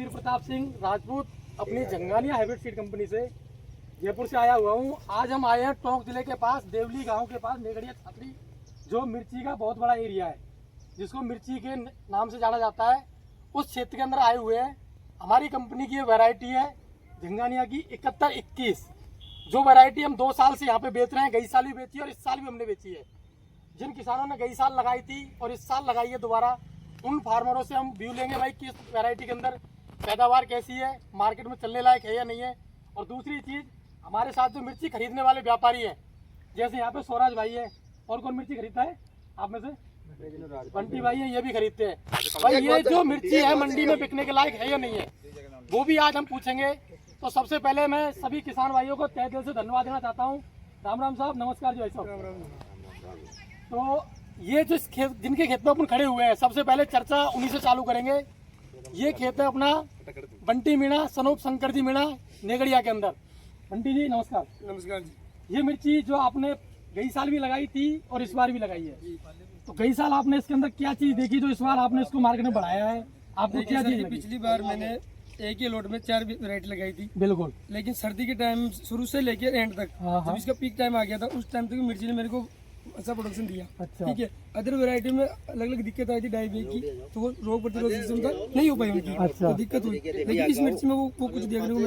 वीर प्रताप सिंह राजपूत अपनी जंगालिया hybrid seed company से जयपुर से आया हुआ हूँ। आज हम आए हैं टोंक जिले के पास देवली गांव के पास नेगड़िया छात्री, जो मिर्ची का बहुत बड़ा एरिया है, जिसको मिर्ची के नाम से जाना जाता है। उस क्षेत्र के अंदर आए हुए हैं। हमारी कंपनी की ये वैरायटी है झंगानिया की 7121, जो वैरायटी हम 2 साल से यहाँ पे बेच रहे हैं। गई साल भी बेची और इस साल भी हमने बेची है। जिन किसानों ने गई साल लगाई थी और इस साल लगाई है दोबारा, उन फार्मरों से हम व्यू लेंगे भाई किस वैरायटी के अंदर पैदावार कैसी है, मार्केट में चलने लायक है या नहीं है। और दूसरी चीज़, हमारे साथ जो मिर्ची खरीदने वाले व्यापारी हैं, जैसे यहाँ पे स्वराज भाई है, और कौन मिर्ची खरीदता है आप में से? बंटी भाई है, ये भी खरीदते हैं। भाई ये जो मिर्ची है मंडी में बिकने के लायक है या नहीं है, वो भी आज हम पूछेंगे। तो सबसे पहले मैं सभी किसान भाइयों को तहे दिल से धन्यवाद देना चाहता हूँ। राम राम साहब, नमस्कार जी भाई साहब। तो ये जो खेत, जिनके खेत में अपन खड़े हुए हैं, सबसे पहले चर्चा उन्हीं से चालू करेंगे। ये खेत है अपना बंटी मीणा, सनूप शंकर जी मीणा, नेगड़िया के अंदर। बंटी जी नमस्कार। नमस्कार जी। ये मिर्ची जो आपने गई साल भी लगाई थी और इस बार भी लगाई है, तो गई साल आपने इसके अंदर क्या चीज देखी जो इस बार आपने इसको मार्केट में बढ़ाया है? आपको क्या चीज लगी? पिछली बार मैंने एक ही लोट में 4 वैरायटी लगाई थी। बिल्कुल। लेकिन सर्दी के टाइम शुरू से लेकर एंड तक, जब इसका पीक टाइम आ गया था, उस टाइम तक मिर्ची ने मेरे को अच्छा प्रोडक्शन दिया। अच्छा। ठीक है। अदर वैरायटी में अलग अलग दिक्कत आई थी डाई की, तो वो रोग प्रतिरोध सिस्टम था, नहीं हो पाई उनकी। अच्छा। तो दिक्कत हुई। लेकिन इस मिर्ची में वो कुछ देखने को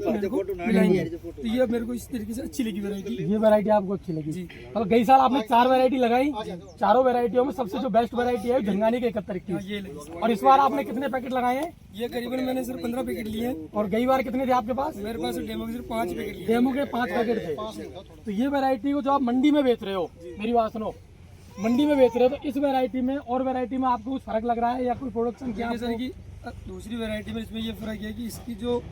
मेरे को मिलाएंगे। तो ये मेरे को इस तरीके से अच्छी लगी वैरायटी। ये वैरायटी आपको अच्छी लगी जी। मतलब गई साल आपने 4 वैरायटी लगाई, चारों वैरायटियों में सबसे जो बेस्ट वैरायटी है झंगानी के 7121। ये लगी। और इस बार आपने कितने पैकेट लगाए हैं? ये करीबन मैंने सिर्फ 15 पैकेट लिए हैं। और गई बार कितने थे आपके पास? मेरे पास डेमो के सिर्फ 5 पैकेट लिए। डेमो के 5 पैकेट थे। तो ये वैरायटी को जो आप मंडी में बेच रहे हो, मेरी बात सुनो, मंडी में बेच रहे हो, तो इस वैरायटी में और वैरायटी में आपको कुछ फर्क लग रहा है या कोई प्रोडक्शन क्या? जैसे कि दूसरी वैरायटी में इसमें ये फर्क है कि इसकी जो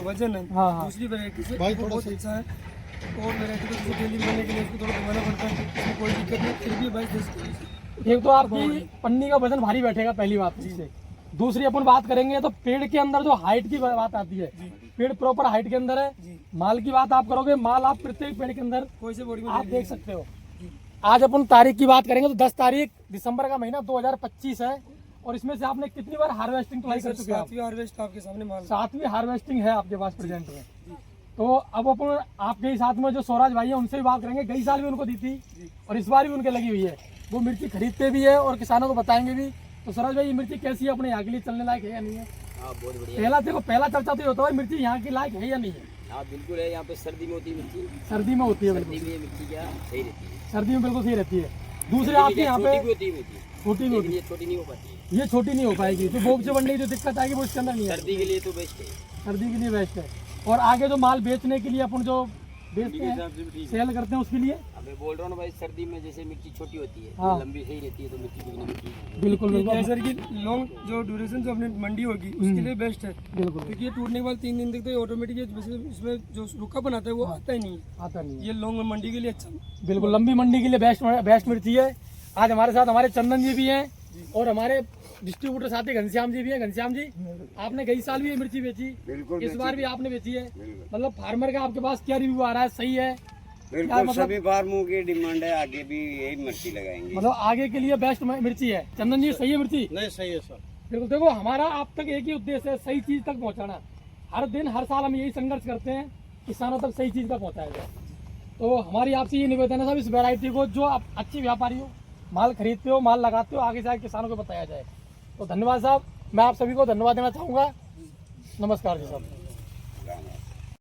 वजन है हाँ। दूसरी वैरायटी से बहुत अच्छा है। और वैरायटी को जैसे डेली बनाने के लिए इसको थोड़ा घुमाना पड़ता है, इसमें कोई दिक्कत नहीं, फिर भी बस एक तो आपकी पन्नी का वजन भारी बैठेगा, पहली बात से। दूसरी अपन बात करेंगे तो पेड़ के अंदर जो हाइट की बात आती है, पेड़ प्रॉपर हाइट के अंदर है। माल की बात आप करोगे, माल आप प्रत्येक पेड़ के अंदर कोई से बॉडी में आप देख सकते हो। आज अपन तारीख की बात करेंगे तो 10 तारीख दिसंबर का महीना 2025 है। और इसमें से आपने कितनी बार हार्वेस्टिंग ट्राई कर चुके हैं? 7वीं हार्वेस्ट आपके सामने माल 7वीं हार्वेस्टिंग है आपके पास प्रेजेंट में। तो अब अपन आपके ही साथ में जो स्वराज भाई है उनसे भी बात करेंगे। गई साल भी उनको दी थी और इस बार भी उनके लगी हुई है। वो मिर्ची खरीदते भी है और किसानों को बताएंगे भी। तो स्वराज भाई, ये मिर्ची कैसी है, अपने यहाँ के लिए चलने लायक है या नहीं है? बहुत बढ़िया। पहला चर्चा तो ये होता है मिर्ची यहाँ के लायक है या नहीं है। हाँ बिल्कुल है। यहाँ पे सर्दी में होती है मिर्ची, सर्दी में होती है, सर्दी में मिर्ची क्या सही रहती है। सर्दी में बिल्कुल सही रहती है। दूसरे आपके यहाँ पे छोटी भी होती है मिर्ची, छोटी भी होती है, ये छोटी नहीं हो पाती है। ये छोटी नहीं हो पाएगी। तो बोग से बनने की जो दिक्कत आएगी वो इसके अंदर नहीं है। सर्दी के लिए तो बेस्ट है। सर्दी के लिए बेस्ट है। और आगे जो माल बेचने के लिए अपन जो बेचते हैं, सेल करते हैं, उसके लिए अब मैं बोल रहा हूँ भाई, सर्दी में जैसे मिर्ची छोटी होती है, हाँ। लंबी सही रहती है, तो मिर्ची बिकने मिर्ची बिल्कुल बिल्कुल सर की लॉन्ग जो ड्यूरेशन जो अपनी मंडी होगी उसके लिए बेस्ट है। बिल्कुल क्योंकि ये टूटने के बाद 3 दिन तक तो ऑटोमेटिक इसमें जो रुकापन आता है वो आता ही नहीं है। आता नहीं है। ये लॉन्ग मंडी के लिए अच्छा बिल्कुल लंबी मंडी के लिए बेस्ट मिर्ची है। आज हमारे साथ हमारे चंदन जी भी हैं और हमारे डिस्ट्रीब्यूटर साथी घनश्याम जी भी हैं। घनश्याम जी, आपने गई साल भी ये मिर्ची बेची, इस बार भी आपने बेची है। मतलब फार्मर का आपके पास क्या रिव्यू आ रहा है? सही है? बिल्कुल, सभी फार्मों की डिमांड है, आगे भी यही मिर्ची लगाएंगे। मतलब आगे के लिए बेस्ट मिर्ची है। चंदन जी, सही है मिर्ची? नहीं, सही है सर। बिल्कुल। देखो, हमारा आप तक एक ही उद्देश्य है, सही चीज तक पहुंचाना। हर दिन हर साल हम यही संघर्ष करते हैं, किसानों तक सही चीज का पहुंचाया जाए। तो हमारी आपसे ये निवेदन है साहब, इस वैरायटी को जो आप अच्छे व्यापारी हो, माल खरीदते हो, माल लगाते हो, आगे जाके किसानों को बताया जाए। तो धन्यवाद साहब, मैं आप सभी को धन्यवाद देना चाहूँगा। नमस्कार जी साहब।